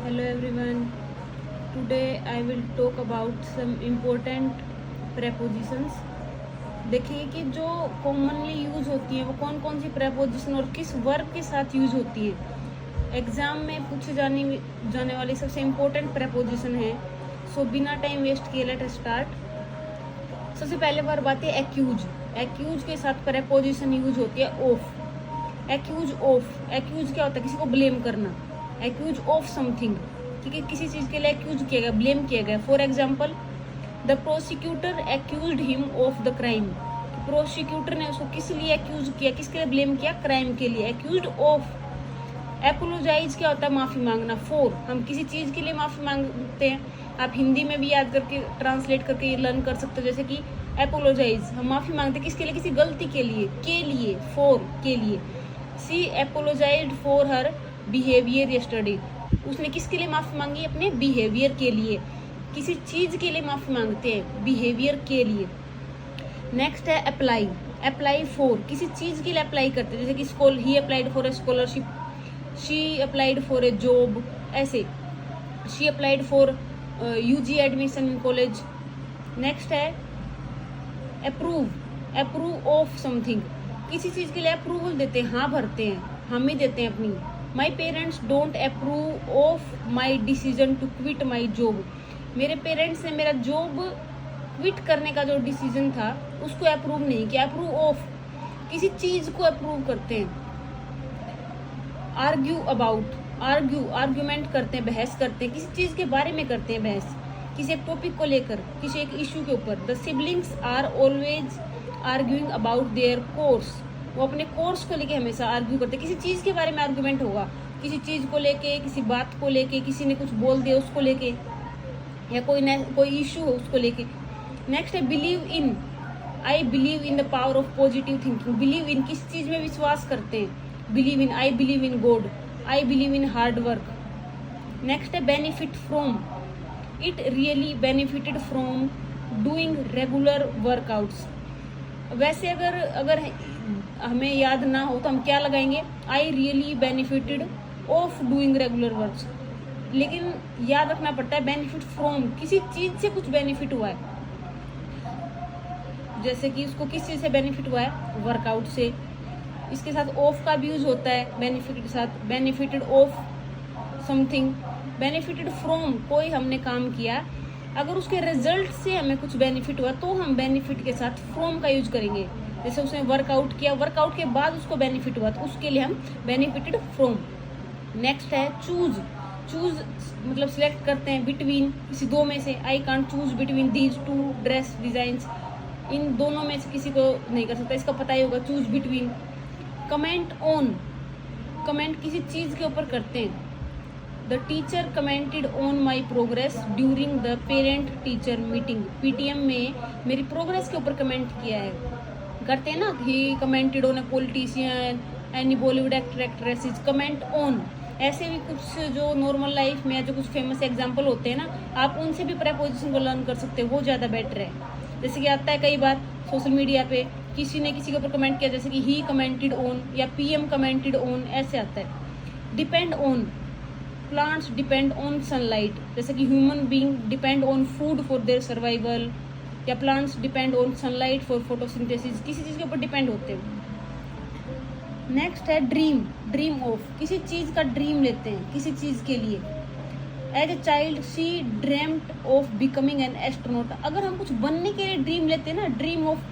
Hello everyone. Today I will talk about some important prepositions. देखिए कि जो commonly use होती है वो कौन कौन सी preposition और किस वर्ब के साथ यूज होती है। एग्जाम में पूछे जाने वाली सबसे इम्पोर्टेंट preposition है। सो बिना टाइम वेस्ट किए लेट स्टार्ट। सबसे पहले वर्ब आती है एक्यूज। एक्यूज के साथ preposition यूज होती है ऑफ। Accused of. एक्यूज क्या होता है? किसी को ब्लेम करना। एक्यूज ऑफ समथिंग, ठीक है, किसी चीज के लिए एक्यूज किया गया, ब्लेम किया गया। For example, the prosecutor accused him of the crime. Prosecutor ने उसको किस लिए एक्यूज किया, किसके लिए ब्लेम किया? क्राइम के लिए। Accused of. एपोलोजाइज क्या होता है? माफी मांगना। फॉर, हम किसी चीज के लिए माफी मांगते हैं। आप हिंदी में भी याद करके ट्रांसलेट करके ये लर्न कर सकते हो, जैसे कि एपोलोजाइज, हम माफी मांगते किसके लिए? किसी गलती के लिए। के लिए, फॉर, के लिए। सी एपोलोजाइज्ड फॉर हर बिहेवियर यस्टरडे। उसने किसके लिए माफी मांगी? अपने बिहेवियर के लिए। किसी चीज के लिए माफी मांगते हैं, बिहेवियर के लिए। नेक्स्ट है अप्लाई। अप्लाई फॉर, किसी चीज के लिए अप्लाई करते हैं, जैसे कि he applied for a scholarship, she applied for a job, ऐसे। She applied for UG admission in college. Next है अप्रूव। अप्रूव ऑफ समथिंग, किसी चीज के लिए अप्रूवल देते हैं, हाँ भरते हैं, हामी देते हैं अपनी। My parents don't approve of my decision to quit my job. मेरे पेरेंट्स ने मेरा जॉब क्विट करने का जो डिसीजन था उसको अप्रूव नहीं किया। अप्रूव ऑफ, किसी चीज को अप्रूव करते हैं। Argue about. आर्ग्यू, आर्ग्यूमेंट करते हैं, बहस करते हैं, किसी चीज के बारे में करते हैं बहस, किसी एक टॉपिक को लेकर, किसी एक इश्यू के ऊपर। The siblings are always arguing about their course. वो अपने कोर्स को लेके हमेशा आर्ग्यू करते हैं, किसी चीज के बारे में आर्गूमेंट होगा, किसी चीज को लेके, किसी बात को लेके, किसी ने कुछ बोल दिया उसको लेके, या कोई इशू हो उसको लेके। नेक्स्ट है believe in. I believe in the power of positive thinking. Believe in, किस चीज में विश्वास करते हैं। Believe in, I believe in God, I believe in hard work. Next है benefit from. It really benefited from doing regular workouts. वैसे अगर हमें याद ना हो तो हम क्या लगाएंगे? I really benefited of doing regular works. लेकिन याद रखना पड़ता है बेनिफिट फ्रॉम, किसी चीज से कुछ बेनिफिट हुआ है, जैसे कि उसको किस चीज से बेनिफिट हुआ है? वर्कआउट से। इसके साथ ऑफ का भी यूज होता है बेनिफिट के साथ। Benefited of something, benefited from, कोई हमने काम किया, अगर उसके रिजल्ट से हमें कुछ बेनिफिट हुआ तो हम बेनिफिट के साथ फ्रॉम का यूज करेंगे। जैसे उसने वर्कआउट किया, वर्कआउट के बाद उसको बेनिफिट हुआ तो उसके लिए हम बेनिफिटेड फ्रॉम। नेक्स्ट है चूज। चूज मतलब सिलेक्ट करते हैं बिटवीन, किसी दो में से। I can't choose between these two dress designs. इन दोनों में से किसी को नहीं कर सकता, इसका पता ही होगा, choose between. Comment on. Comment किसी चीज के ऊपर करते हैं। The teacher commented on my progress during the parent teacher meeting. PTM में मेरी प्रोग्रेस के ऊपर कमेंट किया है, करते हैं ना, he commented on a politician, any Bollywood actor actresses. Comment on, ऐसे भी कुछ जो नॉर्मल लाइफ में जो कुछ फेमस एग्जाम्पल होते हैं ना, आप उनसे भी प्रेपोजिशन को लर्न कर सकते हो, वो ज़्यादा बेटर है। जैसे कि आता है कई बार सोशल मीडिया पे, किसी ने किसी के ऊपर कमेंट किया, जैसे कि ही कमेंटेड ऑन या पीएम कमेंटेड ऑन, ऐसे आता है। Depend on. Plants depend on sunlight, जैसे कि human being depend on food for their survival, या plants depend on sunlight for photosynthesis. किसी चीज़ के ऊपर डिपेंड होते हैं। नेक्स्ट है ड्रीम। ड्रीम ऑफ, किसी चीज़ का ड्रीम लेते हैं किसी चीज़ के लिए। As a child she dreamed of becoming an astronaut. अगर हम कुछ बनने के लिए ड्रीम लेते हैं ना, ड्रीम ऑफ,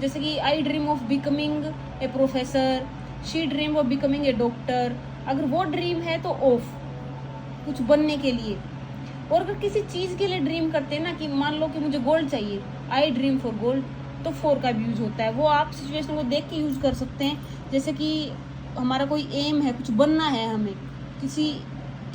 जैसे कि आई dream of becoming a professor, she dream of becoming a doctor. अगर वो ड्रीम है तो ऑफ, कुछ बनने के लिए। और अगर किसी चीज़ के लिए ड्रीम करते हैं ना, कि मान लो कि मुझे गोल्ड चाहिए, आई ड्रीम फॉर गोल्ड, तो फॉर का भी यूज होता है। वो आप सिचुएशन को देख के यूज कर सकते हैं। जैसे कि हमारा कोई एम है, कुछ बनना है, हमें किसी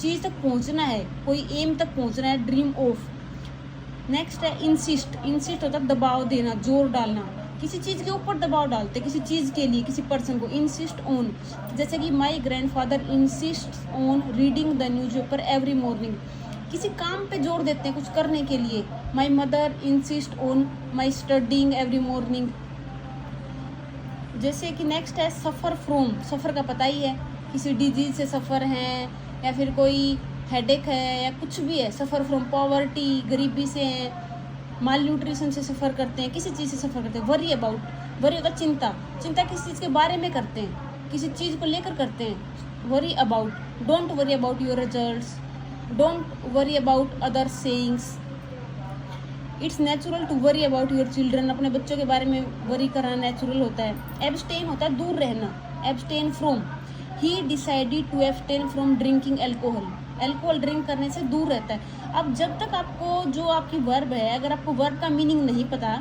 चीज़ तक पहुंचना है, कोई एम तक पहुंचना है, ड्रीम ऑफ। नेक्स्ट है इंसिस्ट। इंसिस्ट होता है दबाव देना, जोर डालना, किसी चीज़ के ऊपर दबाव डालते, किसी चीज़ के लिए, किसी पर्सन को। इंसिस्ट ऑन, जैसे कि माई grandfather insist on reading the newspaper every morning. किसी काम पे जोर देते हैं कुछ करने के लिए। My mother insist on my studying every morning. जैसे कि नेक्स्ट है सफ़र फ्रॉम। सफ़र का पता ही है, किसी डिजीज से सफ़र हैं, या फिर कोई हेडेक है या कुछ भी है, सफ़र फ्रॉम पॉवर्टी, गरीबी से हैं, माल न्यूट्रिशन से सफ़र करते हैं, किसी चीज़ से सफ़र करते हैं। वरी अबाउट, वरी होता है चिंता, चिंता किसी चीज़ के बारे में करते हैं, किसी चीज़ को लेकर करते हैं। Worry about, don't worry about your results, don't worry about other sayings. It's natural to worry about your children, अपने बच्चों के बारे में वरी करना नेचुरल होता है। एब्सटेन होता है दूर रहना, abstain from, he decided to abstain from drinking alcohol, alcohol drink करने से दूर रहता है। अब जब तक आपको जो आपकी वर्ब है, अगर आपको वर्ब का मीनिंग नहीं पता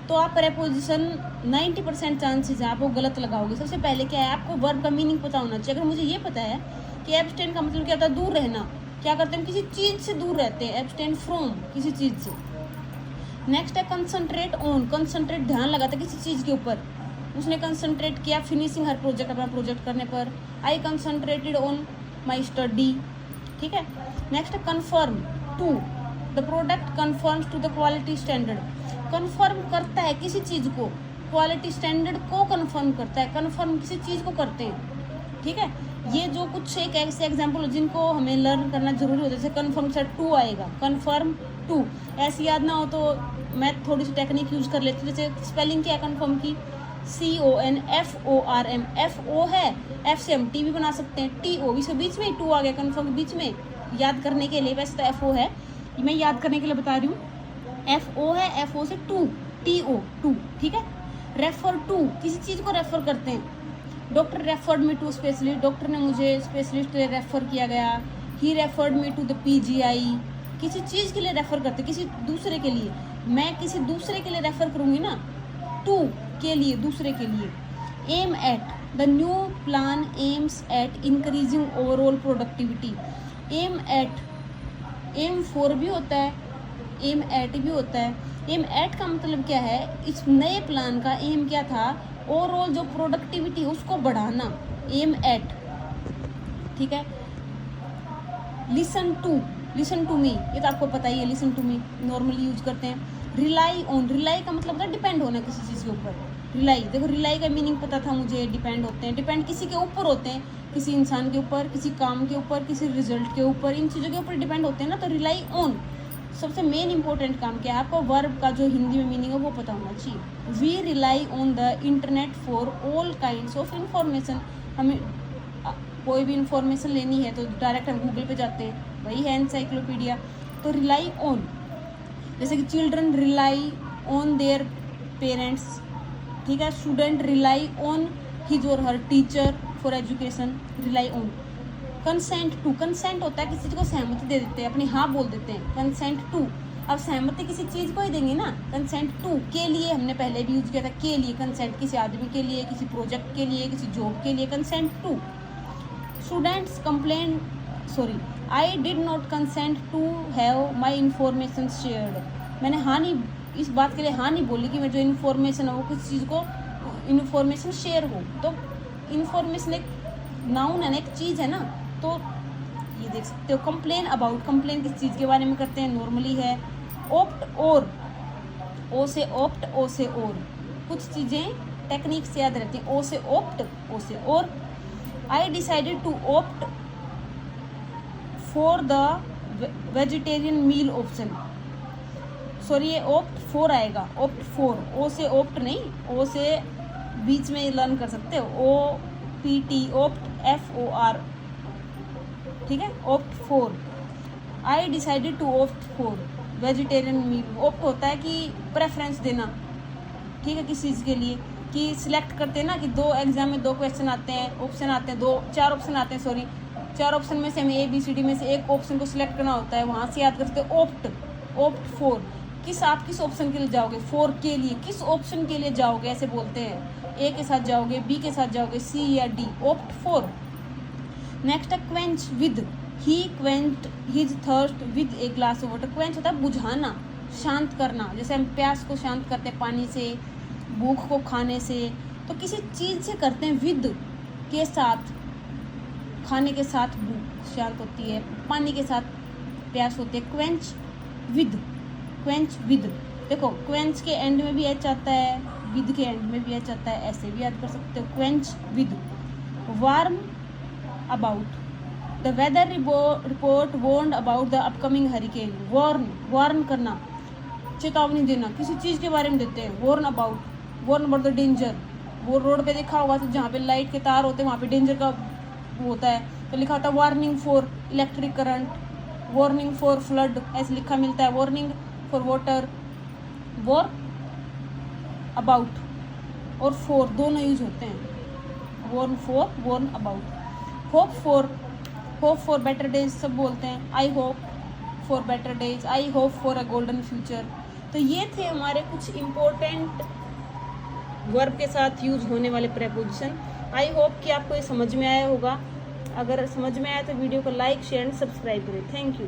तो आप प्रेपोजिशन 90% चांसेस है आप वो गलत लगाओगे। सबसे पहले क्या है, आपको वर्ब का मीनिंग पता होना चाहिए। अगर मुझे ये पता है कि एब्सटेन का मतलब क्या होता है, दूर रहना, क्या करते हैं, किसी चीज़ से दूर रहते हैं, एब्सटेन फ्रॉम, किसी चीज़ से। नेक्स्ट है कंसंट्रेट ऑन, कंसंट्रेट ध्यान लगाता है किसी चीज़ के ऊपर, उसने कंसंट्रेट किया फिनिशिंग हर प्रोजेक्ट, अपना प्रोजेक्ट करने पर। I concentrated on my study, ठीक है। नेक्स्ट है conform to, the product conforms to the quality standard, conform करता है किसी चीज़ को, क्वालिटी स्टैंडर्ड को कन्फर्म करता है, कन्फर्म किसी चीज़ को करते हैं, ठीक है। ये जो कुछ एक ऐसे एग्जाम्पल जिनको हमें लर्न करना जरूरी होता है, जैसे कन्फर्म से टू आएगा, कन्फर्म टू, ऐसे याद ना हो तो मैं थोड़ी सी टेक्निक यूज कर लेती हूँ। जैसे स्पेलिंग क्या है कन्फर्म की, CONFORM, FO है, F से हम T भी बना सकते हैं, TO, इसके बीच में टू आ गया, कन्फर्म के बीच में, याद करने के लिए। वैसे तो FO है, मैं याद करने के लिए बता रही हूँ। FO है, FO से टू, TO, टू, ठीक है। रेफर टू, किसी चीज़ को रेफर करते हैं। Doctor referred me to specialist, doctor ने मुझे स्पेशलिस्ट के लिए रेफर किया गया। He referred me to the PGI, किसी चीज़ के लिए रेफर करते, किसी दूसरे के लिए। मैं किसी दूसरे के लिए रेफर करूँगी ना, टू के लिए, दूसरे के लिए। Aim at, the new plan aims at increasing overall productivity. Aim at, aim for भी होता है, एम एट भी होता है। एम एट का मतलब क्या है, इस नए प्लान का एम क्या था, ओवरऑल जो प्रोडक्टिविटी उसको बढ़ाना, एम एट, ठीक है। Listen to, listen to me, ये तो आपको पता ही है, listen to me normally use करते हैं। रिलाई ऑन, रिलाई का मतलब होता है डिपेंड होना किसी चीज़ के ऊपर। रिलाई, देखो रिलाई का मीनिंग पता था मुझे, डिपेंड होते हैं, डिपेंड किसी के ऊपर होते हैं, किसी इंसान के ऊपर, किसी काम के ऊपर, किसी रिजल्ट के ऊपर, इन चीज़ों के ऊपर डिपेंड होते हैं ना। तो रिलाई ऑन, सबसे मेन इंपॉर्टेंट काम क्या है, आपको वर्ब का जो हिंदी में मीनिंग है वो पता होना चाहिए। We rely on the internet for all kinds of information, हमें कोई भी इंफॉर्मेशन लेनी है तो डायरेक्ट हम गूगल पे जाते हैं, वही है एनसाइक्लोपीडिया। तो रिलाई ऑन, जैसे कि children rely on their parents, ठीक है। स्टूडेंट रिलाई ऑन हिज और her teacher for education, rely on. Consent to, consent होता है किसी चीज़ को सहमति दे देते हैं, अपनी हाँ बोल देते हैं, कंसेंट टू। अब सहमति किसी चीज़ को ही देंगे ना, कंसेंट टू, के लिए हमने पहले भी यूज किया था, के लिए, कंसेंट किसी आदमी के लिए, किसी प्रोजेक्ट के लिए, किसी जॉब के लिए, consent to. Students complain, sorry, I did not consent to have my information shared, मैंने हाँ नहीं, इस बात के लिए हाँ नहीं बोली कि मैं जो इन्फॉर्मेशन है वो किसी चीज़ को इन्फॉर्मेशन शेयर हो। तो इन्फॉर्मेशन एक नाउन है ना, एक चीज़ है ना, तो ये देख सकते हो। कंप्लेन अबाउट, कंप्लेन किस चीज़ के बारे में करते हैं, नॉर्मली है। ओप्ट और, ओ से ओप्ट, ओ से और, कुछ चीज़ें टेक्निक से याद रहती हैं, ओ से ओप्ट, ओ से और। I decided to opt for the vegetarian meal option, sorry ये ओप्ट फॉर आएगा, ओप्ट फॉर, ओ से ओप्ट नहीं, ओ से बीच में लर्न कर सकते हो, OPT, ओप्ट, FOR, ठीक है, opt for. I decided to opt for vegetarian meal, opt होता है कि प्रेफरेंस देना, ठीक है, किसी चीज़ के लिए, कि सिलेक्ट करते हैं ना, कि दो एग्जाम में दो क्वेश्चन आते हैं, ऑप्शन आते हैं, दो चार ऑप्शन आते हैं, सॉरी चार ऑप्शन में से हमें ABCD में से एक ऑप्शन को सिलेक्ट करना होता है, वहाँ से याद करते हैं ओप्ट, ओप्ट फॉर, किस आप किस ऑप्शन के लिए जाओगे, फॉर के लिए, किस ऑप्शन के लिए जाओगे, ऐसे बोलते हैं, A के साथ जाओगे, B के साथ जाओगे, C या D, ओप्ट फॉर। नेक्स्ट है quench with, he quenched his thirst with a glass of water, quench होता है बुझाना, शांत करना, जैसे हम प्यास को शांत करते हैं पानी से, भूख को खाने से, तो किसी चीज़ से करते हैं, विद के साथ, खाने के साथ भूख शांत होती है, पानी के साथ प्यास होती है, क्वेंच विद, क्वेंच विद। देखो क्वेंच के एंड में भी एच आता है, विद के एंड में भी एच आता है, ऐसे भी याद कर सकते हो, quench with. Warn about, the weather report warned about the upcoming hurricane. Warn करना, चेतावनी देना, किसी चीज़ के बारे में देते हैं। Warn about the danger. वो रोड पे देखा होगा तो जहाँ पे लाइट के तार होते हैं वहाँ पे डेंजर का होता है, तो लिखा होता है warning for electric current, warning for flood, ऐसे लिखा मिलता है। Warning for water, warn about और फॉर दोनों यूज होते हैं। Warn for, warn about. Hope for better days सब बोलते हैं। I hope for better days, I hope for a golden future. तो ये थे हमारे कुछ इम्पोर्टेंट वर्ब के साथ यूज होने वाले प्रेपोजिशन। आई होप कि आपको ये समझ में आया होगा। अगर समझ में आया तो वीडियो को लाइक, शेयर एंड सब्सक्राइब करें। Thank you.